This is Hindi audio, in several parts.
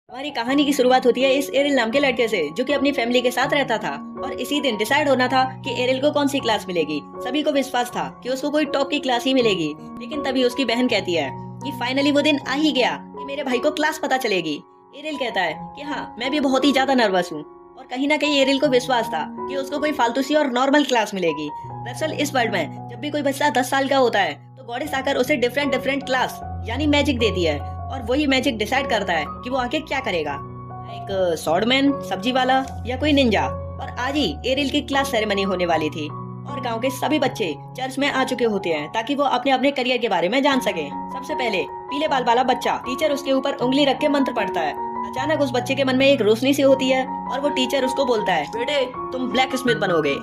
हमारी कहानी की शुरुआत होती है इस एरिल नाम के लड़के से, जो कि अपनी फैमिली के साथ रहता था। और इसी दिन डिसाइड होना था कि एरिल को कौन सी क्लास मिलेगी। सभी को विश्वास था कि उसको कोई टॉप की क्लास ही मिलेगी, लेकिन तभी उसकी बहन कहती है कि फाइनली वो दिन आ ही गया कि मेरे भाई को क्लास पता चलेगी। एरिल कहता है कि हाँ, मैं भी बहुत ही ज्यादा नर्वस हूँ। और कहीं ना कहीं एरिल को विश्वास था कि उसको कोई फालतू सी और नॉर्मल क्लास मिलेगी। दरअसल इस वर्ल्ड में जब भी कोई बच्चा 10 साल का होता है तो गॉडेस आकर उसे डिफरेंट क्लास यानी मैजिक देती है, और वही मैजिक डिसाइड करता है कि वो आगे क्या करेगा, एक स्वॉर्डमैन, सब्जी वाला या कोई निंजा। और आज ही एरिल की क्लास सेरेमनी होने वाली थी और गांव के सभी बच्चे चर्च में आ चुके होते हैं ताकि वो अपने अपने करियर के बारे में जान सके। सबसे पहले पीले बाल वाला बच्चा, टीचर उसके ऊपर उंगली रख के मंत्र पढ़ता है। अचानक उस बच्चे के मन में एक रोशनी सी होती है और वो टीचर उसको बोलता है, बेटे तुम ब्लैक स्मिथ बनोगे।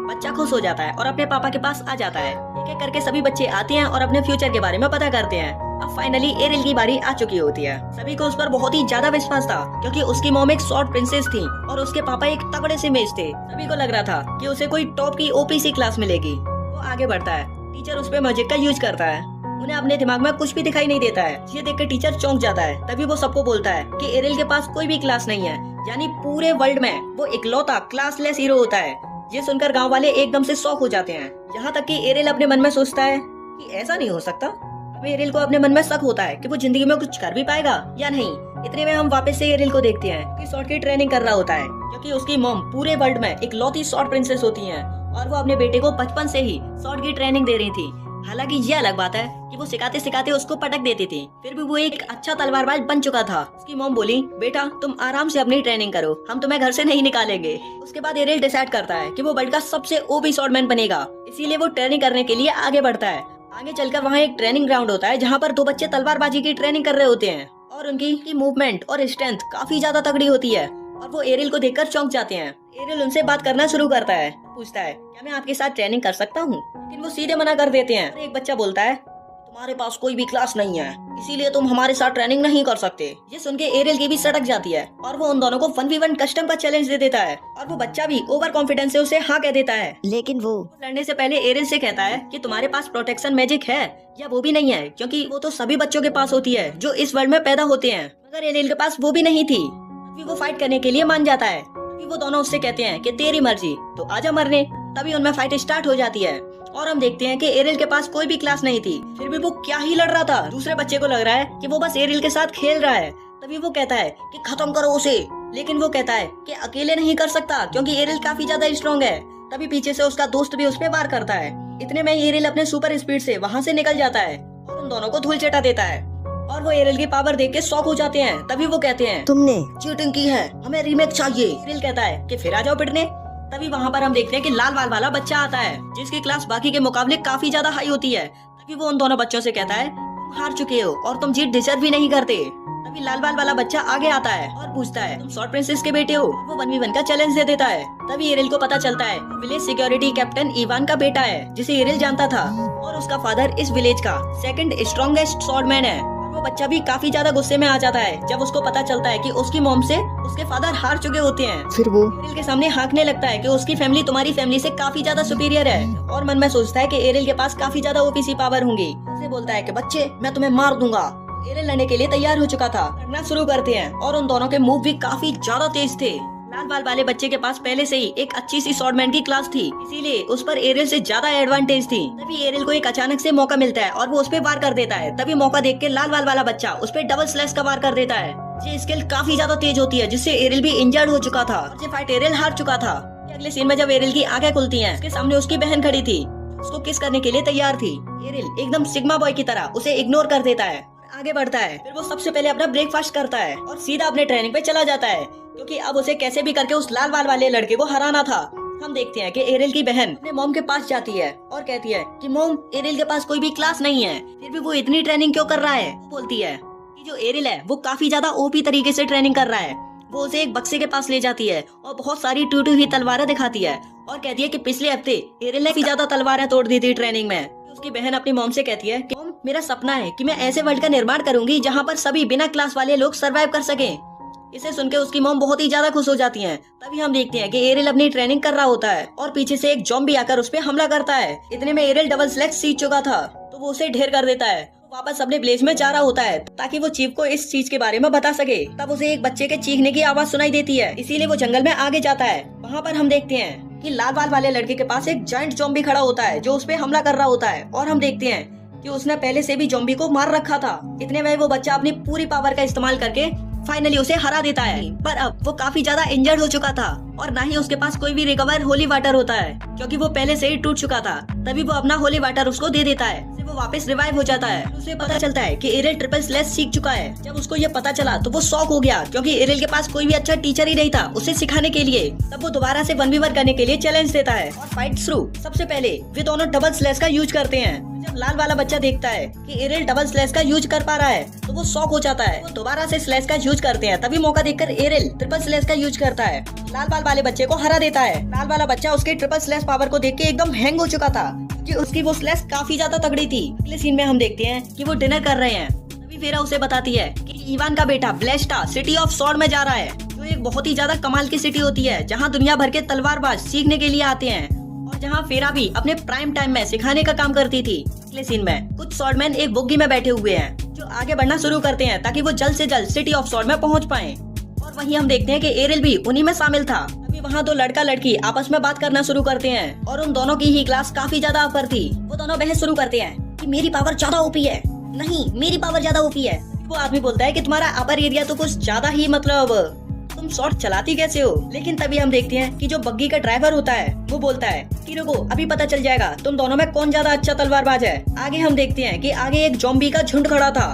बच्चा खुश हो जाता है और अपने पापा के पास आ जाता है। एक एक करके सभी बच्चे आते हैं और अपने फ्यूचर के बारे में पता करते हैं। अब फाइनली एरिल की बारी आ चुकी होती है। सभी को उस पर बहुत ही ज्यादा विश्वास था क्योंकि उसकी मॉम एक शॉर्ट प्रिंसेस थी और उसके पापा एक तगड़े से मेज थे। सभी को लग रहा था कि उसे कोई टॉप की ओपीसी क्लास मिलेगी। वो आगे बढ़ता है, टीचर उस पे मैजिक का यूज करता है। उन्हें अपने दिमाग में कुछ भी दिखाई नहीं देता है। ये देख कर टीचर चौंक जाता है। तभी वो सबको बोलता है कि एरिल के पास कोई भी क्लास नहीं है, यानी पूरे वर्ल्ड में वो इकलौता क्लासलेस हीरो होता है। ये सुनकर गांव वाले एकदम से शॉक हो जाते हैं। यहाँ तक कि एरिल अपने मन में सोचता है कि ऐसा नहीं हो सकता। अब एरिल को अपने मन में शक होता है कि वो जिंदगी में कुछ कर भी पाएगा या नहीं। इतने में हम वापस से एरिल को देखते हैं कि शॉर्ट की ट्रेनिंग कर रहा होता है, क्योंकि उसकी मॉम पूरे वर्ल्ड में इकलौती शॉर्ट प्रिंसेस होती हैं और वो अपने बेटे को बचपन से ही शॉर्ट की ट्रेनिंग दे रही थी। हालांकि ये अलग बात है कि वो सिखाते सिखाते उसको पटक देती थी, फिर भी वो एक अच्छा तलवारबाज बन चुका था। उसकी मॉम बोली, बेटा तुम आराम से अपनी ट्रेनिंग करो, हम तुम्हें घर से नहीं निकालेंगे। उसके बाद एरिल डिसाइड करता है कि वो वर्ल्ड का सबसे ओपी स्वॉर्डमैन बनेगा, इसीलिए वो ट्रेनिंग करने के लिए आगे बढ़ता है। आगे चलकर वहाँ एक ट्रेनिंग ग्राउंड होता है जहाँ पर दो बच्चे तलवारबाजी की ट्रेनिंग कर रहे होते हैं और उनकी मूवमेंट और स्ट्रेंथ काफी ज्यादा तगड़ी होती है और वो एरिल को देखकर चौंक जाते हैं। एरिल उनसे बात करना शुरू करता है, पूछता है क्या मैं आपके साथ ट्रेनिंग कर सकता हूँ, लेकिन वो सीधे मना कर देते हैं। एक बच्चा बोलता है, तुम्हारे पास कोई भी क्लास नहीं है, इसीलिए तुम हमारे साथ ट्रेनिंग नहीं कर सकते। ये सुन के एरिल की भी सड़क जाती है और वो उन दोनों को 1v1 कस्टम का चैलेंज दे देता है और वो बच्चा भी ओवर कॉन्फिडेंस से उसे हाँ कह देता है। लेकिन वो लड़ने से पहले एरिल से कहता है कि तुम्हारे पास प्रोटेक्शन मैजिक है या वो भी नहीं है, क्योंकि वो तो सभी बच्चों के पास होती है जो इस वर्ल्ड में पैदा होते हैं, मगर एरिल के पास वो भी नहीं थी। तभी वो फाइट करने के लिए मान जाता है। तभी वो दोनों उससे कहते हैं कि तेरी मर्जी, तो आजा मरने। तभी उनमें फाइट स्टार्ट हो जाती है और हम देखते हैं कि एरिल के पास कोई भी क्लास नहीं थी, फिर भी वो क्या ही लड़ रहा था। दूसरे बच्चे को लग रहा है कि वो बस एरिल के साथ खेल रहा है। तभी वो कहता है कि खत्म करो उसे, लेकिन वो कहता है कि अकेले नहीं कर सकता क्योंकि एरिल काफी ज्यादा स्ट्रॉन्ग है। तभी पीछे से उसका दोस्त भी उस पे वार करता है। इतने में एरिल अपने सुपर स्पीड से वहाँ से निकल जाता है और उन दोनों को धूल चटा देता है और वो एरिल की पावर देख के शॉक हो जाते हैं। तभी वो कहते हैं, तुमने चीटिंग की है, हमें रीमेक चाहिए। एरिल कहता है कि फिर आ जाओ पिटने। तभी वहाँ पर हम देखते हैं कि लाल बाल वाला बच्चा आता है जिसकी क्लास बाकी के मुकाबले काफी ज्यादा हाई होती है। तभी वो उन दोनों बच्चों से कहता है, तुम हार चुके हो और तुम जीत डिजर्व भी नहीं करते। तभी लाल बाल वाला बच्चा आगे आता है और पूछता है, तुम शॉर्ट प्रिंसेस के बेटे हो। वो 1v1 का चैलेंज दे देता है। तभी एरिल को पता चलता है विलेज सिक्योरिटी कैप्टन इवान का बेटा है, जिसे एरिल जानता था, और उसका फादर इस विलेज का सेकंड स्ट्रॉन्गेस्ट स्वॉर्डमैन है। वो बच्चा भी काफी ज्यादा गुस्से में आ जाता है जब उसको पता चलता है कि उसकी मॉम से उसके फादर हार चुके होते हैं। फिर वो एरिल के सामने हाँकने लगता है कि उसकी फैमिली तुम्हारी फैमिली से काफी ज्यादा सुपीरियर है और मन में सोचता है कि एरिल के पास काफी ज्यादा ओपीसी पावर होंगी। उसे बोलता है कि बच्चे मैं तुम्हें मार दूंगा। एरिल लड़ने के लिए तैयार हो चुका था। लड़ना शुरू करते हैं और उन दोनों के मूव भी काफी ज्यादा तेज थे। लाल बाल वाले बच्चे के पास पहले से ही एक अच्छी सी स्वॉर्डमैन की क्लास थी, इसीलिए उस पर एरिल से ज्यादा एडवांटेज थी। तभी एरिल को एक अचानक से मौका मिलता है और वो उस पे वार कर देता है। तभी मौका देख के लाल बाल वाला बच्चा उस पे डबल स्लैश का वार कर देता है। ये स्किल काफी ज्यादा तेज होती है जिससे एरिल भी इंजर्ड हो चुका था। ये फाइट एरिल हार चुका था। अगले सीन में जब एरिल की आंखें खुलती हैं, उसके सामने उसकी बहन खड़ी थी, उसको किस करने के लिए तैयार थी। एरिल एकदम सिग्मा बॉय की तरह उसे इग्नोर कर देता है, आगे बढ़ता है। फिर वो सबसे पहले अपना ब्रेकफास्ट करता है और सीधा अपने ट्रेनिंग पे चला जाता है, क्योंकि अब उसे कैसे भी करके उस लाल बाल वाले लड़के को हराना था। हम देखते हैं कि एरिल की बहन अपने मॉम के पास जाती है और कहती है कि मॉम, एरिल के पास कोई भी क्लास नहीं है, फिर भी वो इतनी ट्रेनिंग क्यों कर रहा है। वो बोलती है कि जो एरिल है वो काफी ज्यादा ओपी तरीके से ट्रेनिंग कर रहा है। वो उसे एक बक्से के पास ले जाती है और बहुत सारी टूटी हुई तलवारें दिखाती है और कहती है कि पिछले हफ्ते एरिल ने काफी ज्यादा तलवारें तोड़ दी थी ट्रेनिंग में। उसकी बहन अपनी मॉम से कहती है कि मॉम, मेरा सपना है कि मैं ऐसे वर्ल्ड का निर्माण करूंगी जहाँ पर सभी बिना क्लास वाले लोग सरवाइव कर सकें। इसे सुनकर उसकी मॉम बहुत ही ज्यादा खुश हो जाती हैं। तभी हम देखते हैं कि एरिल अपनी ट्रेनिंग कर रहा होता है और पीछे से एक ज़ॉम्बी आकर उस पे हमला करता है। इतने में एरिल डबल स्लैश सीख चुका था तो वो उसे ढेर कर देता है। वापस अपने विलेज में जा रहा होता है ताकि वो चीफ को इस चीज के बारे में बता सके। तब उसे एक बच्चे के चीखने की आवाज सुनाई देती है, इसीलिए वो जंगल में आगे जाता है। वहाँ पर हम देखते हैं कि लाल बाल वाले लड़के के पास एक जायंट ज़ॉम्बी खड़ा होता है जो उस पे हमला कर रहा होता है, और हम देखते हैं कि उसने पहले से भी ज़ॉम्बी को मार रखा था। इतने में वो बच्चा अपनी पूरी पावर का इस्तेमाल करके फाइनली उसे हरा देता है। पर अब वो काफी ज्यादा इंजर्ड हो चुका था और ना ही उसके पास कोई भी रिकवर होली वाटर होता है, क्योंकि वो पहले से ही टूट चुका था। तभी वो अपना होली वाटर उसको दे देता है, वो वापस रिवाइव हो जाता है। उसे पता चलता है कि एरिल ट्रिपल स्लैश सीख चुका है। जब उसको ये पता चला तो वो शॉक हो गया, क्योंकि एरिल के पास कोई भी अच्छा टीचर ही नहीं था उसे सिखाने के लिए। तब वो दोबारा से 1v1 करने के लिए चैलेंज देता है और फाइट शुरू। सबसे पहले वे दोनों डबल स्लैश का यूज करते हैं। जब लाल वाला बच्चा देखता है कि एरिल डबल स्लैश का यूज कर पा रहा है तो वो शॉक हो जाता है। वो दोबारा से स्लैश का यूज करते हैं, तभी मौका देखकर एरिल ट्रिपल स्लैश का यूज करता है, लाल बाल वाले बच्चे को हरा देता है। लाल वाला बच्चा उसके ट्रिपल स्लैश पावर को देख के एकदम हैंग हो चुका था कि उसकी वो स्लैश काफी ज्यादा तगड़ी थी। अगले सीन में हम देखते हैं कि वो डिनर कर रहे हैं। तभी फेरा उसे बताती है कि इवान का बेटा ब्लेस्टा सिटी ऑफ सॉर्ड में जा रहा है, जो एक बहुत ही ज्यादा कमाल की सिटी होती है जहाँ दुनिया भर के तलवारबाज सीखने के लिए आते हैं, और जहाँ फेरा भी अपने प्राइम टाइम में सिखाने का काम करती थी। अगले सीन में कुछ सॉर्डमैन एक बुग्गी में बैठे हुए हैं जो आगे बढ़ना शुरू करते हैं ताकि वो जल्द से जल्द सिटी ऑफ सॉर्ड में पहुंच पाएं। और वहीं हम देखते हैं कि एरिल भी उन्हीं में शामिल था। अभी वहाँ दो लड़का लड़की आपस में बात करना शुरू करते हैं और उन दोनों की ही क्लास काफी ज्यादा अपर थी। वो दोनों बहस शुरू करते हैं कि मेरी पावर ज्यादा ओपी है, नहीं मेरी पावर ज्यादा ओपी है। वो आदमी बोलता है कि तुम्हारा अपर एरिया तो कुछ ज्यादा ही, मतलब तुम शॉट चलाती कैसे हो। लेकिन तभी हम देखते हैं कि जो बग्गी का ड्राइवर होता है वो बोलता है कि रुको, अभी पता चल जाएगा तुम दोनों में कौन ज्यादा अच्छा तलवारबाज है। आगे हम देखते हैं कि आगे एक ज़ॉम्बी का झुंड खड़ा था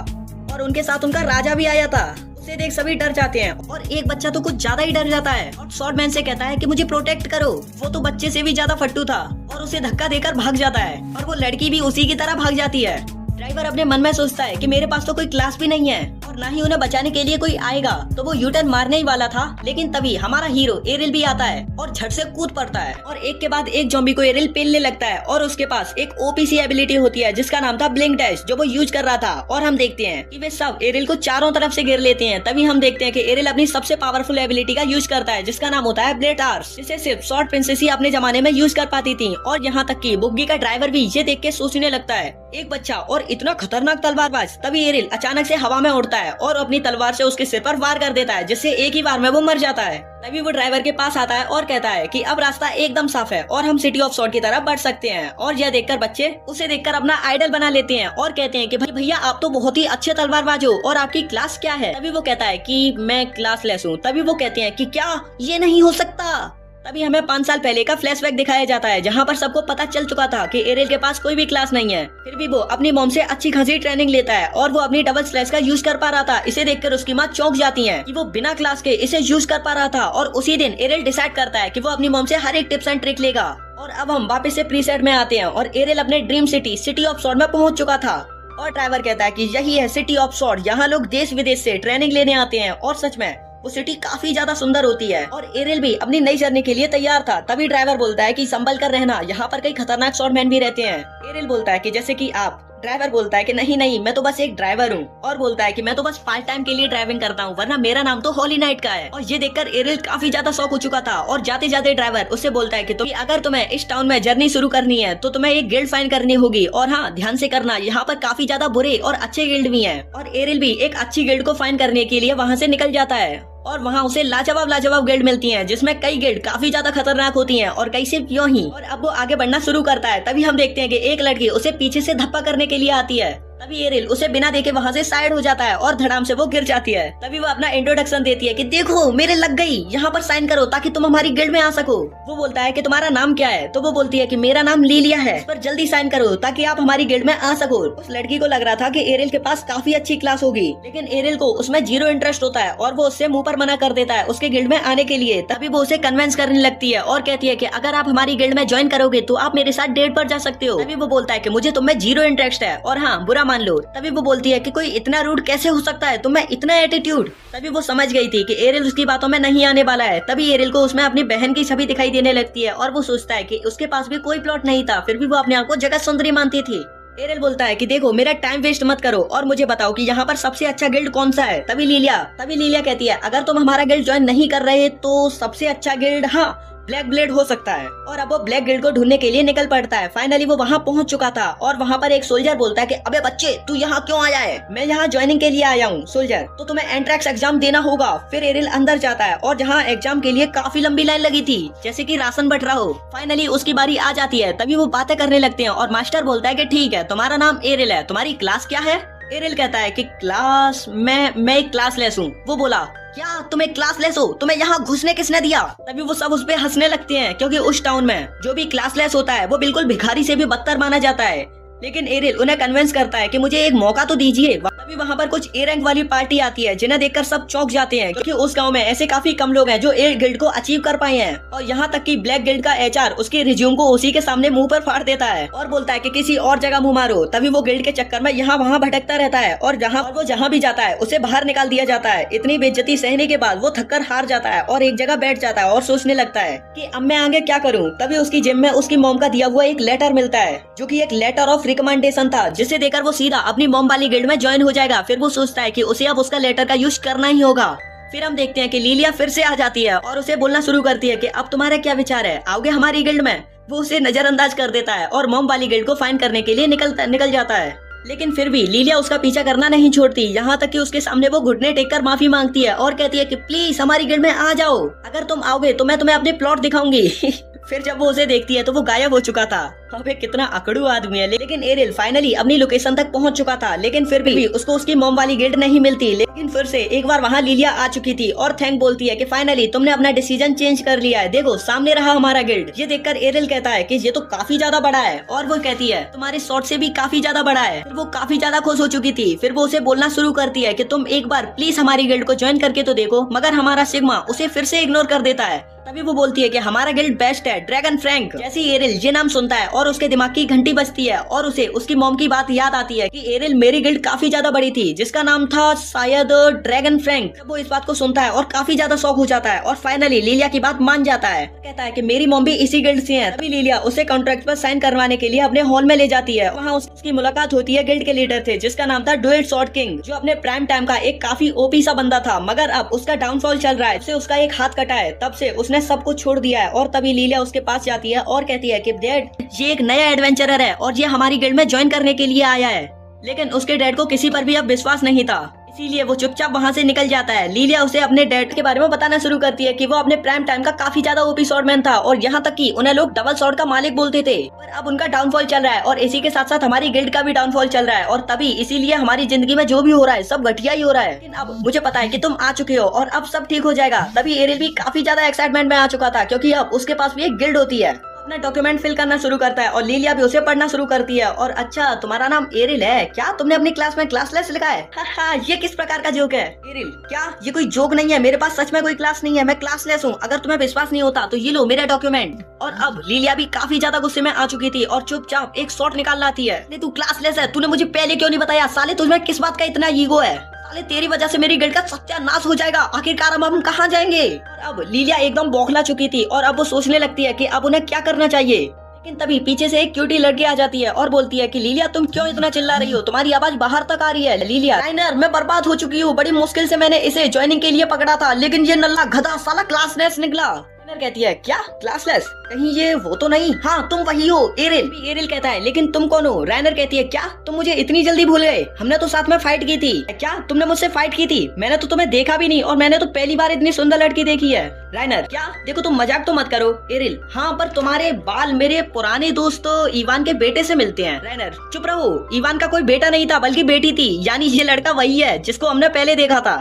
और उनके साथ उनका राजा भी आया था। उसे देख सभी डर जाते हैं और एक बच्चा तो कुछ ज्यादा ही डर जाता है और शॉर्टमैन से कहता है कि मुझे प्रोटेक्ट करो। वो तो बच्चे से भी ज्यादा फट्टू था और उसे धक्का देकर भाग जाता है और वो लड़की भी उसी की तरह भाग जाती है। ड्राइवर अपने मन में सोचता है कि मेरे पास तो कोई क्लास भी नहीं है और ना ही उन्हें बचाने के लिए कोई आएगा, तो वो यूटर्न मारने ही वाला था। लेकिन तभी हमारा हीरो एरिल भी आता है और झट से कूद पड़ता है और एक के बाद एक ज़ॉम्बी को एरिल पेलने लगता है और उसके पास एक ओपीसी एबिलिटी होती है जिसका नाम था ब्लिंक डैश, जो वो यूज कर रहा था। और हम देखते हैं कि वे सब एरिल को चारों तरफ से घेर लेते हैं। तभी हम देखते हैं कि एरिल अपनी सबसे पावरफुल एबिलिटी का यूज करता है जिसका नाम होता है ब्लेड आर्स, जिसे सिर्फ शॉर्ट प्रिंसेस ही अपने जमाने में यूज कर पाती थी। और यहाँ तक कि बुग्गी का ड्राइवर भी ये देख के सोचने लगता है, एक बच्चा और इतना खतरनाक तलवारबाज। तभी एरिल अचानक से हवा में उड़ता है और अपनी तलवार से उसके सिर पर वार कर देता है, जिससे एक ही वार में वो मर जाता है। तभी वो ड्राइवर के पास आता है और कहता है कि अब रास्ता एकदम साफ है और हम सिटी ऑफ सॉर्ड की तरफ बढ़ सकते हैं। और यह देखकर बच्चे उसे देखकर अपना आइडल बना लेते हैं और कहते हैं कि भैया आप तो बहुत ही अच्छे तलवारबाज हो और आपकी क्लास क्या है। तभी वो कहता है कि मैं क्लास लेस हूँ। तभी वो कहते हैं कि क्या ये नहीं हो सकता। तभी हमें 5 साल पहले का फ्लैशबैक दिखाया जाता है जहाँ पर सबको पता चल चुका था कि एरिल के पास कोई भी क्लास नहीं है। फिर भी वो अपनी मॉम से अच्छी खासी ट्रेनिंग लेता है और वो अपनी डबल स्लैश का यूज कर पा रहा था। इसे देखकर उसकी माँ चौंक जाती है कि वो बिना क्लास के इसे यूज कर पा रहा था। और उसी दिन एरिल डिसाइड करता है कि वो अपनी मॉम से हर एक टिप्स एंड ट्रिक लेगा। और अब हम वापस से प्रीसेट में आते हैं और एरिल अपने ड्रीम सिटी ऑफ सॉर्ड में पहुंच चुका था। और ड्राइवर कहता है कि यही है सिटी ऑफ सॉर्ड, यहाँ लोग देश विदेश से ट्रेनिंग लेने आते हैं। और सच में वो सिटी काफी ज्यादा सुंदर होती है और एरिल भी अपनी नई जर्नी के लिए तैयार था। तभी ड्राइवर बोलता है कि संभल कर रहना, यहाँ पर कई खतरनाक शॉर्टमैन भी रहते हैं। एरिल बोलता है कि जैसे कि आप। ड्राइवर बोलता है कि नहीं नहीं, मैं तो बस एक ड्राइवर हूँ। और बोलता है कि मैं तो बस पार्ट टाइम के लिए ड्राइविंग करता हूँ, वरना मेरा नाम तो हॉली नाइट का है। और ये देखकर एरिल काफी ज्यादा शौक हो चुका था और जाते जाते ड्राइवर उससे बोलता है कि अगर तुम्हें इस टाउन में जर्नी शुरू करनी है तो तुम्हें एक गिल्ड फाइंड करनी होगी। और हाँ, ध्यान से करना, यहाँ पर काफी ज्यादा बुरे और अच्छे गिल्ड भी हैं। और एरिल भी एक अच्छी गिल्ड को फाइंड करने के लिए वहाँ से निकल जाता है और वहाँ उसे लाजवाब गिल्ड मिलती हैं, जिसमें कई गिल्ड काफी ज्यादा खतरनाक होती हैं और कई सिर्फ यूं ही। और अब वो आगे बढ़ना शुरू करता है। तभी हम देखते हैं कि एक लड़की उसे पीछे से धप्पा करने के लिए आती है। तभी एरिल उसे बिना देखे वहाँ से साइड हो जाता है और धड़ाम से वो गिर जाती है। तभी वो अपना इंट्रोडक्शन देती है कि देखो मेरे लग गई, यहाँ पर साइन करो ताकि तुम हमारी गिल्ड में आ सको। वो बोलता है कि तुम्हारा नाम क्या है। तो वो बोलती है कि मेरा नाम लीलिया है, इस पर जल्दी साइन करो ताकि आप हमारी गिल्ड में आ सको। उस लड़की को लग रहा था कि एरिल के पास काफी अच्छी क्लास होगी, लेकिन एरिल को उसमें 0 इंटरेस्ट होता है और वो उससे मुंह पर मना कर देता है उसके गिल्ड में आने के लिए। तभी वो उसे कन्विंस करने लगती है और कहती है कि अगर आप हमारी गिल्ड में ज्वाइन करोगे तो आप मेरे साथ डेट पर जा सकते हो। तभी वो बोलता है कि मुझे तुम में 0 इंटरेस्ट है और हाँ, बुरा मान लो। तभी वो बोलती है कि कोई इतना रूड कैसे हो सकता है, तुम्हें इतना एटीट्यूड। तभी वो समझ गई थी कि एरिल उसकी बातों में नहीं आने वाला है। तभी एरिल को उसमें अपनी बहन की छवि दिखाई देने लगती है और वो सोचता है कि उसके पास भी कोई प्लॉट नहीं था, फिर भी वो अपने आप को जगत सुंदरी मानती थी। एरिल बोलता है कि देखो मेरा टाइम वेस्ट मत करो और मुझे बताओ कि यहाँ पर सबसे अच्छा गिल्ड कौन सा है। तभी लीलिया कहती है अगर तुम हमारा गिल्ड ज्वाइन नहीं कर रहे तो सबसे अच्छा गिल्ड, हाँ ब्लैक ब्लेड हो सकता है। और अब वो ब्लैक ब्लेड को ढूंढने के लिए निकल पड़ता है। फाइनली वो वहाँ पहुँच चुका था और वहाँ पर एक सोल्जर बोलता है कि अबे बच्चे, तू यहाँ क्यों आया है? मैं यहाँ ज्वाइनिंग के लिए आया हूँ। सोल्जर, तो तुम्हें एंट्रेंस एग्जाम देना होगा। फिर एरिल अंदर जाता है और जहाँ एग्जाम के लिए काफी लंबी लाइन लगी थी, जैसे कि राशन बट रहा हो। फाइनली उसकी बारी आ जाती है। तभी वो बातें करने लगते हैं और मास्टर बोलता है कि ठीक है, तुम्हारा नाम एरिल है, तुम्हारी क्लास क्या है? एरिल कहता है कि क्लास, मैं एक क्लास लेस हूँ। वो बोला, क्या तुम एक क्लास लेस हो? तुम्हें यहाँ घुसने किसने दिया? तभी वो सब उस पे हंसने लगते हैं, क्योंकि उस टाउन में जो भी क्लास लेस होता है वो बिल्कुल भिखारी से भी बदतर माना जाता है। लेकिन एरिल उन्हें कन्विंस करता है कि मुझे एक मौका तो दीजिए। तभी वहाँ पर कुछ ए रैंक वाली पार्टी आती है, जिन्हें देखकर सब चौंक जाते हैं, क्योंकि उस गांव में ऐसे काफी कम लोग हैं जो ए गिल्ड को अचीव कर पाए हैं। और यहाँ तक कि ब्लैक गिल्ड का एचआर उसके रिज्यूम को उसी के सामने मुंह पर फाड़ देता है और बोलता है कि किसी और जगह मुंह मारो। तभी वो गिल्ड के चक्कर में यहाँ वहाँ भटकता रहता है और वो जहाँ भी जाता है उसे बाहर निकाल दिया जाता है। इतनी बेइज्जती सहने के बाद वो थककर हार जाता है और एक जगह बैठ जाता है और सोचने लगता है कि अब मैं आगे क्या करूँ। तभी उसकी जिम में उसकी मॉम का दिया हुआ एक लेटर मिलता है, जो कि एक लेटर ऑफ रिकमेंडेशन था, जिसे देकर वो सीधा अपनी मॉम वाली गिल्ड में ज्वाइन हो जाएगा। फिर वो सोचता है कि उसे अब उसका लेटर का यूज करना ही होगा। फिर हम देखते हैं कि लिलिया फिर से आ जाती है और उसे बोलना शुरू करती है कि अब तुम्हारा क्या विचार है, आओगे हमारी गिल्ड में? वो उसे नजरअंदाज कर देता है और मॉम वाली गिल्ड को फाइंड करने के लिए निकल जाता है। लेकिन फिर भी लिलिया उसका पीछा करना नहीं छोड़ती, यहाँ तक कि उसके सामने वो घुटने टेककर माफी मांगती है और कहती है कि प्लीज हमारी गिल्ड में आ जाओ, अगर तुम आओगे तो मैं तुम्हें अपने प्लॉट दिखाऊंगी। फिर जब वो उसे देखती है तो वो गायब हो चुका था। अबे कितना अकड़ू आदमी है। लेकिन एरिल फाइनली अपनी लोकेशन तक पहुंच चुका था, लेकिन फिर भी उसको उसकी मॉम वाली गिल्ड नहीं मिलती। लेकिन फिर से एक बार वहाँ लिलिया आ चुकी थी और थैंक बोलती है कि फाइनली तुमने अपना डिसीजन चेंज कर लिया है, देखो सामने रहा हमारा गिल्ड। ये देखकर एरिल कहता है कि ये तो काफी ज्यादा बड़ा है, और वो कहती है तुम्हारे शॉट से भी काफी ज्यादा बड़ा है। फिर वो काफी ज्यादा खुश हो चुकी थी। फिर वो उसे बोलना शुरू करती है कि तुम एक बार प्लीज हमारी गिल्ड को ज्वाइन करके तो देखो, मगर हमारा सिग्मा उसे फिर से इग्नोर कर देता है। तभी वो बोलती है कि हमारा गिल्ड बेस्ट है, ड्रैगन फ्रैंक। जैसे ही एरिल ये नाम सुनता है और उसके दिमाग की घंटी बजती है और उसे उसकी मॉम की बात याद आती है कि एरिल मेरी गिल्ड काफी ज्यादा बड़ी थी, जिसका नाम था शायद ड्रैगन फ्रैंक। वो इस बात को सुनता है और काफी ज्यादा शौक हो जाता है और फाइनली लिलिया की बात मान जाता है। कहता है कि मेरी मॉम भी इसी गिल्ड से है। तभी लिलिया उसे कॉन्ट्रैक्ट पर साइन करवाने के लिए अपने हॉल में ले जाती है। वहाँ उसकी मुलाकात होती है गिल्ड के लीडर थे, जिसका नाम था डुएल शॉर्ट किंग, जो अपने प्राइम टाइम का एक काफी ओपी सा बंदा था, मगर अब उसका डाउनफॉल चल रहा है। उससे उसका एक हाथ कटा है, तब से उसने सब कुछ छोड़ दिया है। और तभी लिलिया उसके पास जाती है और कहती है कि डैड, ये एक नया एडवेंचरर है और ये हमारी गिल्ड में ज्वाइन करने के लिए आया है। लेकिन उसके डैड को किसी पर भी अब विश्वास नहीं था, इसीलिए वो चुपचाप वहाँ से निकल जाता है। लिलिया उसे अपने डैड के बारे में बताना शुरू करती है कि वो अपने प्राइम टाइम का काफी ज्यादा ओपी स्वॉर्डमैन था और यहाँ तक कि उन्हें लोग डबल स्वॉर्ड का मालिक बोलते थे। पर अब उनका डाउनफॉल चल रहा है और इसी के साथ साथ हमारी गिल्ड का भी डाउनफॉल चल रहा है, और तभी इसीलिए हमारी जिंदगी में जो भी हो रहा है सब घटिया ही हो रहा है। लेकिन अब मुझे पता है कि तुम आ चुके हो और अब सब ठीक हो जाएगा। तभी एरिल भी काफी ज्यादा एक्साइटमेंट में आ चुका था, क्योंकि अब उसके पास भी एक गिल्ड होती है। अपना डॉक्यूमेंट फिल करना शुरू करता है और लिलिया भी उसे पढ़ना शुरू करती है। और अच्छा, तुम्हारा नाम एरिल है क्या? तुमने अपनी क्लास में क्लासलेस लिखा है? हाँ, ये किस प्रकार का जोक है? एरिल, क्या ये कोई जोक नहीं है? मेरे पास सच में कोई क्लास नहीं है, मैं क्लासलेस हूँ। अगर तुम्हें विश्वास नहीं होता तो ये लो मेरा डॉक्यूमेंट। और अब लिलिया भी काफी ज्यादा गुस्से में आ चुकी थी और चुपचाप एक शॉट निकाल लाती है। नहीं, तू क्लासलेस है, तूने मुझे पहले क्यों नहीं बताया? साले तुझमें किस बात का इतना ईगो है? साले तेरी वजह से मेरी गिल्ड का सत्यानाश हो जाएगा। आखिरकार अब हम कहाँ जाएंगे? अब लिलिया एकदम बौखला चुकी थी और अब वो सोचने लगती है कि अब उन्हें क्या करना चाहिए। लेकिन तभी पीछे से एक क्यूटी लड़की आ जाती है और बोलती है कि लिलिया, तुम क्यों इतना चिल्ला रही हो? तुम्हारी आवाज बाहर तक आ रही है। लिलिया, राइनर, मैं बर्बाद हो चुकी हूँ। बड़ी मुश्किल से मैंने इसे ज्वाइनिंग के लिए पकड़ा था, लेकिन ये नल्ला गधा साला क्लासलेस निकला। राइनर कहती है, क्या क्लासलेस? कहीं ये वो तो नहीं? हाँ, तुम वही हो एरिल। एरिल कहता है, लेकिन तुम कौन हो? राइनर कहती है, क्या तुम मुझे इतनी जल्दी भूल गए? हमने तो साथ में फाइट की थी। क्या तुमने मुझसे फाइट की थी? मैंने तो तुम्हें देखा भी नहीं और मैंने तो पहली बार इतनी सुंदर लड़की देखी है। राइनर, क्या? देखो तुम मजाक तो मत करो। एरिल, हाँ, पर तुम्हारे बाल मेरे पुराने दोस्त इवान के बेटे से मिलते हैं। राइनर, चुप रहो, इवान का कोई बेटा नहीं था बल्कि बेटी थी, यानी ये लड़का वही है जिसको हमने पहले देखा था।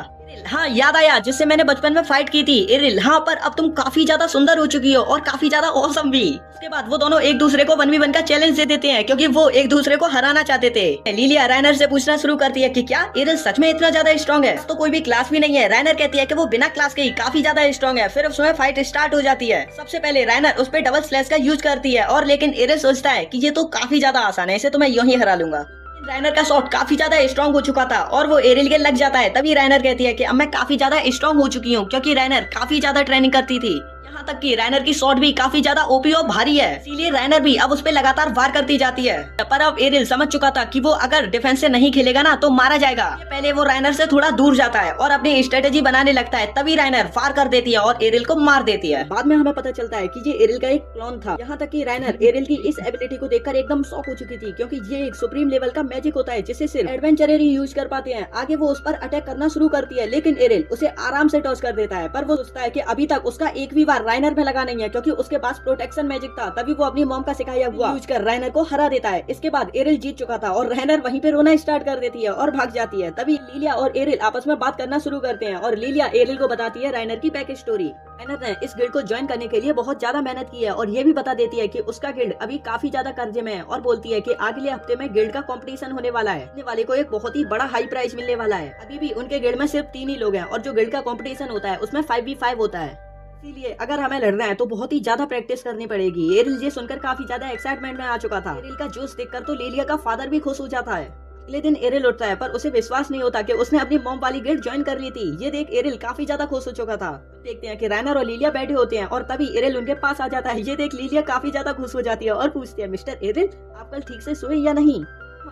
हाँ, याद आया, जिससे मैंने बचपन में फाइट की थी। एरिल, हाँ, पर अब तुम काफी ज्यादा सुंदर हो चुकी हो और काफी ज्यादा ऑसम भी। उसके बाद वो दोनों एक दूसरे को 1v1 का चैलेंज दे देते हैं, क्योंकि वो एक दूसरे को हराना चाहते थे। लिलिया राइनर से पूछना शुरू करती है कि क्या एरिल सच में इतना ज्यादा स्ट्रॉन्ग है? तो कोई भी क्लास भी नहीं है। राइनर कहती है कि वो बिना क्लास के ही काफी ज्यादा स्ट्रॉन्ग है। फिर उसमें फाइट स्टार्ट हो जाती है। सबसे पहले राइनर उस पर डबल स्लैश का यूज करती है, और लेकिन एरिल सोचता है कि ये तो काफी ज्यादा आसान है, इसे तो मैं यूं ही हरा लूंगा। राइनर का शॉट काफी ज्यादा स्ट्रॉन्ग हो चुका था और वो एरिल के लग जाता है। तभी राइनर कहती है कि अब मैं काफी ज्यादा स्ट्रॉन्ग हो चुकी हूँ, क्योंकि राइनर काफी ज्यादा ट्रेनिंग करती थी। यहाँ तक कि रैनर की शॉट भी काफी ज्यादा ओपी और भारी है, इसीलिए रैनर भी अब उस पे लगातार वार करती जाती है। पर अब एरिल समझ चुका था कि वो अगर डिफेंस से नहीं खेलेगा ना तो मारा जाएगा। पहले वो रैनर से थोड़ा दूर जाता है और अपनी स्ट्रेटेजी बनाने लगता है, तभी रैनर फार कर देती है और एरिल को मार देती है। बाद में हमें पता चलता है कि ये एरिल का एक क्लोन था। यहाँ तक कि रैनर एरिल की इस एबिलिटी को देखकर एकदम शॉक हो चुकी थी, क्योंकि ये एक सुप्रीम लेवल का मैजिक होता है जिसे सिर्फ एडवेंचरर ही यूज कर पाते हैं। आगे वो उस पर अटैक करना शुरू करती है, लेकिन एरिल उसे आराम से टॉस कर देता है। पर वो सोचता है कि अभी तक उसका एक भी बार रैनर में लगा नहीं है, क्योंकि उसके पास प्रोटेक्शन मैजिक था। तभी वो अपनी मॉम का सिखाया हुआ यूज कर रैनर को हरा देता है। इसके बाद एरिल जीत चुका था और रैनर वहीं पे रोना स्टार्ट कर देती है और भाग जाती है। तभी लिलिया और एरिल आपस में बात करना शुरू करते हैं और लिलिया एरिल को बताती है रैनर की बैक स्टोरी। रैनर ने इस गिल्ड को ज्वाइन करने के लिए बहुत ज्यादा मेहनत की है और ये भी बता देती है कि उसका गिल्ड अभी काफी ज्यादा कर्जे में है, और बोलती है कि अगले हफ्ते में गिल्ड का कंपटीशन होने वाला है। जीतने वाले को एक बहुत ही बड़ा हाई प्राइज मिलने वाला है। अभी भी उनके गिल्ड में सिर्फ 3 ही लोग हैं और जो गिल्ड का कंपटीशन होता है उसमें 5v5 होता है, इसीलिए अगर हमें लड़ना है तो बहुत ही ज्यादा प्रैक्टिस करनी पड़ेगी। एरिल ये सुनकर काफी ज्यादा एक्साइटमेंट में आ चुका था। एरिल का जोश देखकर तो लिलिया का फादर भी खुश हो जाता है। अगले दिन एरिल उठता है पर उसे विश्वास नहीं होता कि उसने अपनी मॉम वाली गिल्ड ज्वाइन कर ली थी। ये देख एरिल काफी ज्यादा खुश हो चुका था। देखते हैं कि रैनर और लिलिया बैठे होते हैं और तभी एरिल उनके पास आ जाता है। ये देख लिलिया काफी ज्यादा खुश हो जाती है और पूछती है, मिस्टर एरिल आप कल ठीक से सोए या नहीं?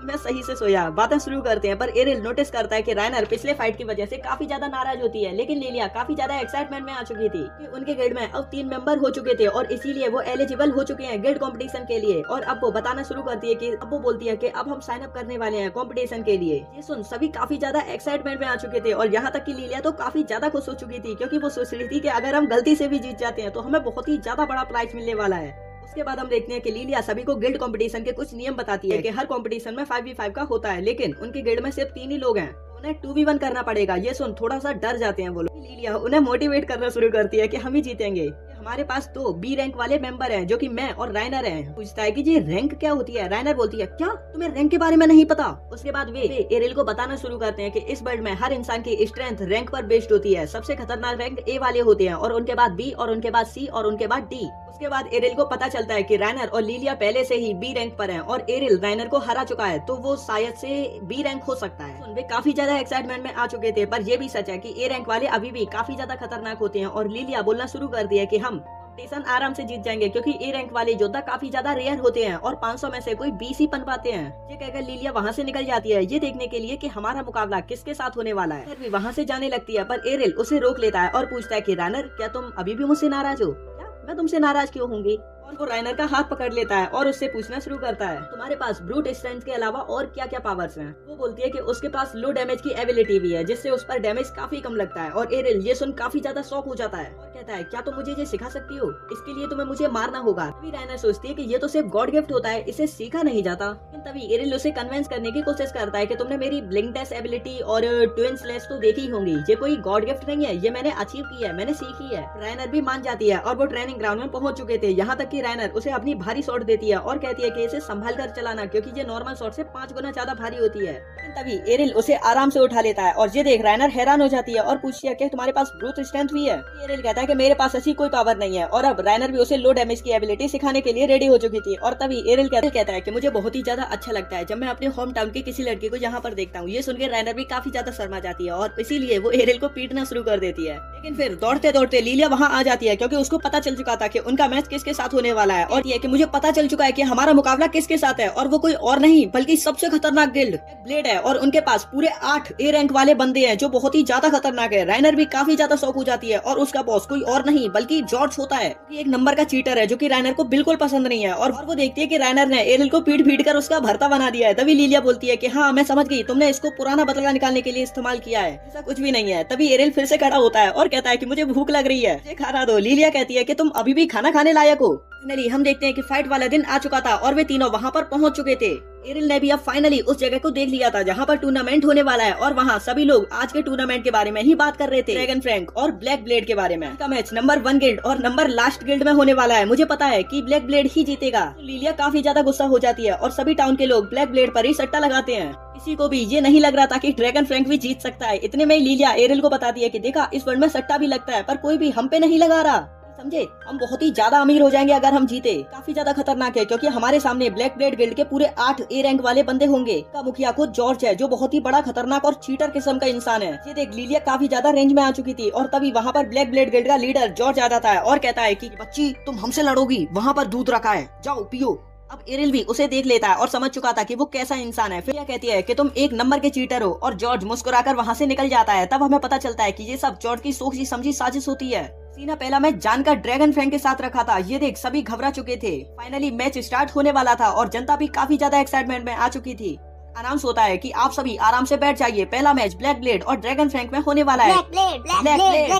मैं सही से सोया। बातें शुरू करते हैं पर एरिल नोटिस करता है कि रैनर पिछले फाइट की वजह से काफी ज्यादा नाराज होती है, लेकिन लिलिया काफी ज्यादा एक्साइटमेंट में आ चुकी थी कि उनके गिल्ड में अब 3 मेंबर हो चुके थे और इसीलिए वो एलिजिबल हो चुके हैं गिल्ड कंपटीशन के लिए। और अब वो बताना शुरू करती है कि अब वो बोलती है कि अब हम साइन अप करने वाले हैं कंपटीशन के लिए। ये सुन सभी काफी ज्यादा एक्साइटमेंट में आ चुके थे और यहाँ तक कि लिलिया तो काफी ज्यादा खुश हो चुकी थी, क्योंकि वो सोच रही थी कि अगर हम गलती से भी जीत जाते हैं तो हमें बहुत ही ज्यादा बड़ा प्राइज मिलने वाला है। उसके बाद हम देखते हैं कि लिलिया सभी को गिल्ड कंपटीशन के कुछ नियम बताती है कि हर कंपटीशन में 5v5 का होता है, लेकिन उनके गिल्ड में सिर्फ 3 ही लोग हैं, उन्हें 2v1 करना पड़ेगा। ये सुन थोड़ा सा डर जाते हैं वो लोग। लिलिया उन्हें मोटिवेट करना शुरू करती है कि हम ही जीतेंगे। हमारे पास 2 बी रैंक वाले मेंबर हैं जो कि मैं और रैनर हैं। पूछता है कि ये रैंक क्या होती है? रैनर बोलती है, क्या तुम्हें रैंक के बारे में नहीं पता? उसके बाद वे एरिल को बताना शुरू करते हैं कि इस वर्ल्ड में हर इंसान की स्ट्रेंथ रैंक पर बेस्ड होती है। सबसे खतरनाक रैंक ए वाले होते हैं और उनके बाद बी और उनके बाद सी और उनके बाद डी। उसके बाद एरिल को पता चलता है कि रैनर और लिलिया पहले से ही बी रैंक पर हैं और एरिल रैनर को हरा चुका है, तो वो शायद से बी रैंक हो सकता है। वे काफी ज्यादा एक्साइटमेंट में आ चुके थे, पर ये भी सच है कि ए रैंक वाले अभी भी काफी ज्यादा खतरनाक होते हैं। और लिलिया बोलना शुरू कर दिया कि हम कंपटीशन आराम से जीत जाएंगे, क्योंकि ए रैंक वाले योद्धा काफी ज्यादा रेयर होते हैं और 500 में से कोई 20 ही बन पाते हैं। ये कहकर लिलिया वहाँ से निकल जाती है ये देखने के लिए कि हमारा मुकाबला किसके साथ होने वाला है। फिर भी वहाँ से जाने लगती है, पर एरिल उसे रोक लेता है और पूछता है कि रैनर क्या तुम अभी भी मुझसे नाराज हो? क्या मैं तुमसे नाराज क्यों होंगी? और वो रैनर का हाथ पकड़ लेता है और उससे पूछना शुरू करता है, तुम्हारे पास ब्रूट स्ट्रेंथ के अलावा और क्या क्या पावर्स हैं? वो बोलती है कि उसके पास लो डैमेज की एबिलिटी भी है, जिससे उस पर डैमेज काफी कम लगता है। और एरिल ये सुन काफी ज्यादा शॉक हो जाता है और कहता है, क्या तुम मुझे ये सिखा सकती हो? इसके लिए तुम्हें मुझे मारना होगा। तभी रैनर सोचती है कि ये तो सिर्फ गॉड गिफ्ट होता है, इसे सीखा नहीं जाता। लेकिन तभी एरिल उसे कन्विंस करने की कोशिश करता है कि तुमने मेरी ब्लिंक डैश एबिलिटी और ट्विन स्लैश तो देखी होंगी, ये कोई गॉड गिफ्ट नहीं है, ये मैंने अचीव की है, मैंने सीखी है। रैनर भी मान जाती है और वो ट्रेनिंग ग्राउंड में पहुंच चुके थे। यहाँ तक कि रैनर उसे अपनी भारी शॉट देती है और कहती है कि इसे संभाल कर चलाना, क्योंकि ये नॉर्मल शॉट से 5 गुना ज्यादा भारी होती है। लेकिन तभी एरिल उसे आराम से उठा लेता है और ये देख रैनर हैरान हो जाती है और पूछती है कि तुम्हारे पास ब्रूट स्ट्रेंथ भी है? एरिल कहता है कि मेरे पास ऐसी कोई पावर नहीं है। और अब रैनर भी उसे लो डैमेज की एबिलिटी सिखाने के लिए रेडी हो चुकी थी। और तभी एरिल कहता है कि मुझे बहुत ही ज्यादा अच्छा लगता है जब मैं अपने होम टाउन की किसी लड़की को यहाँ पर देखता हूँ। ये सुनकर रैनर भी काफी ज्यादा शर्मा जाती है और इसीलिए वो एरिल को पीटना शुरू कर देती है। लेकिन फिर दौड़ते दौड़ते लिलिया वहाँ आ जाती है, क्योंकि उसको पता चल चुका था कि उनका मैच किसके साथ होने वाला है। और ये कि मुझे पता चल चुका है कि हमारा मुकाबला किसके साथ है, और वो कोई और नहीं बल्कि सबसे खतरनाक गिल्ड ब्लेड है। और उनके पास पूरे 8 ए रैंक वाले बंदे हैं जो बहुत ही ज्यादा खतरनाक है। रैनर भी काफी ज्यादा शौक हो जाती है और उसका बॉस कोई और नहीं बल्कि जॉर्ज होता है, एक नंबर का चीटर है जो कि रैनर को बिल्कुल पसंद नहीं है। और वो देखती है कि रैनर ने एरिल को पीट कर उसका भरता बना दिया है। तभी लिलिया बोलती है कि हाँ मैं समझ गई, तुमने इसको पुराना बदला निकालने के लिए इस्तेमाल किया है, ऐसा कुछ भी नहीं है। तभी एरिल फिर से खड़ा होता है और कहता है कि मुझे भूख लग रही है, मुझे खाना दो। लिलिया कहती है कि तुम अभी भी खाना खाने लायक हो। फाइनली हम देखते हैं कि फाइट वाला दिन आ चुका था और वे तीनों वहाँ पर पहुँच चुके थे। एरिल ने भी अब फाइनली उस जगह को देख लिया था जहाँ पर टूर्नामेंट होने वाला है और वहाँ सभी लोग आज के टूर्नामेंट के बारे में ही बात कर रहे थे, ड्रैगन फ्रैंक और ब्लैक ब्लेड के बारे में। इसका मैच नंबर 1 गिल्ड और नंबर लास्ट गिल्ड में होने वाला है। मुझे पता है कि ब्लैक ब्लेड ही जीतेगा। तो लिलिया काफी ज्यादा गुस्सा हो जाती है और सभी टाउन के लोग ब्लैक ब्लेड पर ही सट्टा लगाते हैं। किसी को भी ये नहीं लग रहा था कि ड्रैगन फ्रैंक भी जीत सकता है। इतने में लिलिया एरिल को बताती है कि देखा, इस वर्ल्ड में सट्टा भी लगता है पर कोई भी हम पे नहीं लगा रहा। समझे, हम बहुत ही ज्यादा अमीर हो जाएंगे अगर हम जीते। काफी ज्यादा खतरनाक है क्योंकि हमारे सामने ब्लैक ब्लेड गिल्ड के पूरे 8 ए रैंक वाले बंदे होंगे। का मुखिया खुद जॉर्ज है जो बहुत ही बड़ा खतरनाक और चीटर किस्म का इंसान है। ये देख, लिलिया काफी ज्यादा रेंज में आ चुकी थी और तभी वहाँ पर ब्लैक ब्लेड गिल्ड का लीडर जॉर्ज आ जाता है और कहता है कि बच्ची तुम हमसे लड़ोगी, वहाँ पर दूध रखा है, जाओ पियो। अब एरिल भी उसे देख लेता है और समझ चुका था कि वो कैसा इंसान है। फिर यह कहती है कि तुम एक नंबर के चीटर हो और जॉर्ज मुस्कुराकर वहाँ से निकल जाता है। तब हमें पता चलता है कि ये सब जॉर्ज की सोची समझी साजिश होती है। सीना पहला मैच जानकर ड्रैगन फ्रैंक के साथ रखा था। ये देख, सभी घबरा चुके थे। फाइनली मैच स्टार्ट होने वाला था और जनता भी काफी ज्यादा एक्साइटमेंट में आ चुकी थी। अनाउंस होता है कि आप सभी आराम से बैठ जाइए, पहला मैच ब्लैक ब्लेड और ड्रैगन फ्रैंक में होने वाला है।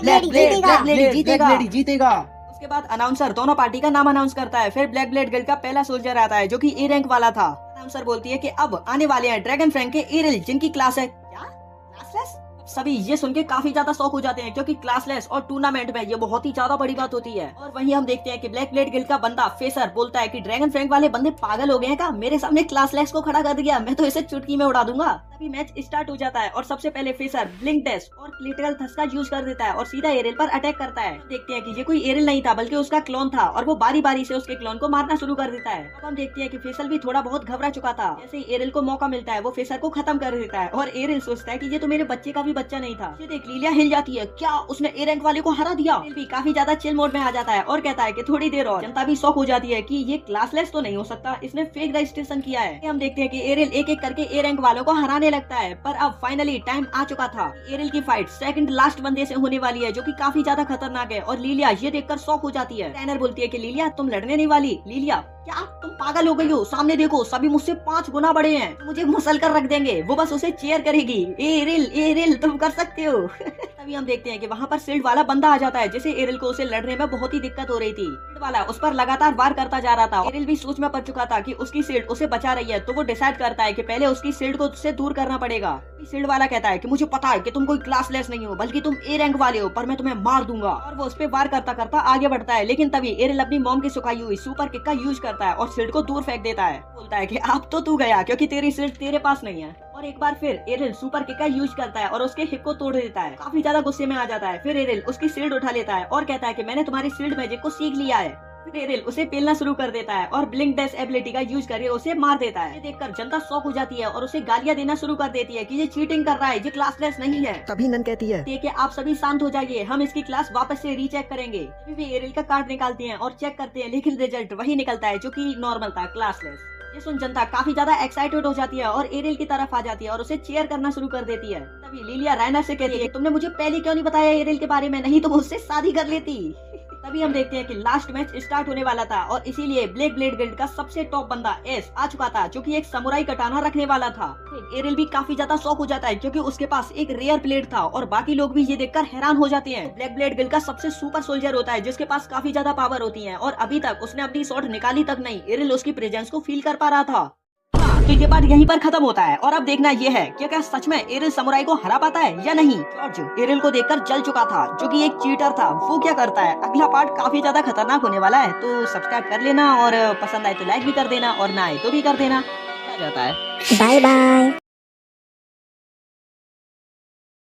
ब्लैक जीतेगा। उसके बाद अनाउंसर दोनों पार्टी का नाम अनाउंस करता है। फिर ब्लैक ब्लेड गिल्ड का पहला सोल्जर आता है जो कि ए रैंक वाला था। अनाउंसर बोलती है कि अब आने वाले हैं ड्रैगन फ्रैंक के एरिल, जिनकी क्लास है क्या क्लासलेस। सभी ये सुन के काफी ज्यादा शॉक हो जाते हैं क्योंकि क्लासलेस और टूर्नामेंट में ये बहुत ही ज्यादा बड़ी बात होती है। और वहीं हम देखते हैं कि ब्लैक ब्लेड गिल्ड का बंदा फेसर बोलता है कि ड्रैगन फ्रैंक वाले बंदे पागल हो गए हैं क्या, मेरे सामने क्लासलेस को खड़ा कर दिया, मैं तो इसे चुटकी में उड़ा दूंगा। तभी मैच स्टार्ट हो जाता है और सबसे पहले फेसर ब्लिंक डैश और क्रिटिकल थ्रस्ट का यूज कर देता है और सीधा एरिल पर अटैक करता है। देखते हैं कि ये कोई एरिल नहीं था बल्कि उसका क्लोन था और वो बारी बारी से उसके क्लोन को मारना शुरू कर देता है। अब हम देखते हैं कि फेसल भी थोड़ा बहुत घबरा चुका था। जैसे ही एरिल को मौका मिलता है वो फेसर को खत्म कर देता है और एरिल सोचता है कि ये तो मेरे बच्चे का भी बच्चा नहीं था। ये देख, लिलिया हिल जाती है, क्या उसने ए रैंक वाले को हरा दिया। एरिल भी काफी ज्यादा चिल मोड में आ जाता है और कहता है कि थोड़ी देर और। जनता भी शॉक हो जाती है कि ये क्लासलेस तो नहीं हो सकता, इसने फेक रजिस्ट्रेशन किया है। हम देखते हैं कि एरिल एक एक करके ए रैंक वालों को हराने लगता है। पर अब फाइनली टाइम आ चुका था। एरिल की फाइट सेकंड लास्ट बंदे से होने वाली है जो कि काफी ज्यादा खतरनाक है और लिलिया ये देखकर शॉक हो जाती है। ट्रेनर बोलती है कि लिलिया तुम लड़ने नहीं वाली। लिलिया, क्या तुम पागल हो गई हो, सामने देखो सभी मुझसे 5 गुना बड़े हैं, मुझे मसल कर रख देंगे, वो बस उसे चेयर करेगी। एरिल तुम कर सकते हो। तभी हम देखते हैं कि वहाँ पर शील्ड वाला बंदा आ जाता है जिसे एरिल को उसे लड़ने में बहुत ही दिक्कत हो रही थी। शील्ड वाला उस पर लगातार वार करता जा रहा था। एरिल भी सोच में पड़ चुका था कि उसकी शील्ड उसे बचा रही है, तो वो डिसाइड करता है कि पहले उसकी शील्ड को उससे दूर करना पड़ेगा। शील्ड वाला कहता है कि मुझे पता है कि तुम कोई क्लासलेस नहीं हो बल्कि तुम ए रैंक वाले हो, पर मैं तुम्हें मार दूंगा। और वो उस पे वार करता करता आगे बढ़ता है, लेकिन तभी एरिल अपनी मॉम की सुखाई हुई सुपर किक का यूज करता है और शील्ड को दूर फेंक देता है। बोलता है कि अब तो तू गया क्योंकि तेरी शील्ड तेरे पास नहीं है। और एक बार फिर एरिल सुपर किक का यूज करता है और उसके हिप को तोड़ देता है। काफी ज्यादा गुस्से में आ जाता है। फिर एरिल उसकी शील्ड उठा लेता है और कहता है कि मैंने तुम्हारी शील्ड मैजिक को सीख लिया है। फिर एरिल उसे पेलना शुरू कर देता है और ब्लिंक डैश एबिलिटी का यूज करके उसे मार देता है। ये देखकर जनता शॉक हो जाती है और उसे गालियां देना शुरू कर देती है कि ये चीटिंग कर रहा है, ये क्लासलेस नहीं है। तभी नन कहती है कि आप सभी शांत हो जाइए, हम इसकी क्लास वापस से रीचेक करेंगे। अभी भी एरिल का कार्ड निकालते हैं और चेक करते हैं, लेकिन रिजल्ट वही निकलता है जो कि नॉर्मल था, क्लासलेस। ये सुन जनता काफी ज्यादा एक्साइटेड हो जाती है और एरिल की तरफ आ जाती है और उसे चेयर करना शुरू कर देती है। तभी लिलिया रायनर से कहती है तुमने मुझे पहले क्यों नहीं बताया एरिल के बारे में, नहीं तो मुझसे शादी कर लेती। तभी हम देखते हैं कि लास्ट मैच स्टार्ट होने वाला था और इसीलिए ब्लैक ब्लेड गिल्ड का सबसे टॉप बंदा एस आ चुका था जो कि एक समुराई कटाना रखने वाला था। एरिल भी काफी ज्यादा शॉक हो जाता है क्योंकि उसके पास एक रेयर प्लेट था और बाकी लोग भी ये देखकर हैरान हो जाते हैं। ब्लैक ब्लेड गिल्ड का सबसे सुपर सोल्जर होता है जिसके पास काफी ज्यादा पावर होती है और अभी तक उसने अपनी शॉट निकाली तक नहीं। एरिल उसकी प्रेजेंस को फील कर पा रहा था। तो ये पार्ट यहीं पर खत्म होता है और अब देखना ये है कि क्या सच में एरिल समुराई को हरा पाता है या नहीं। जॉर्ज एरिल को देखकर जल चुका था जो कि एक चीटर था, वो क्या करता है। अगला पार्ट काफी ज्यादा खतरनाक होने वाला है, तो सब्सक्राइब कर लेना और पसंद आए तो लाइक भी कर देना और ना आए तो भी कर देना। जाता है। Bye bye.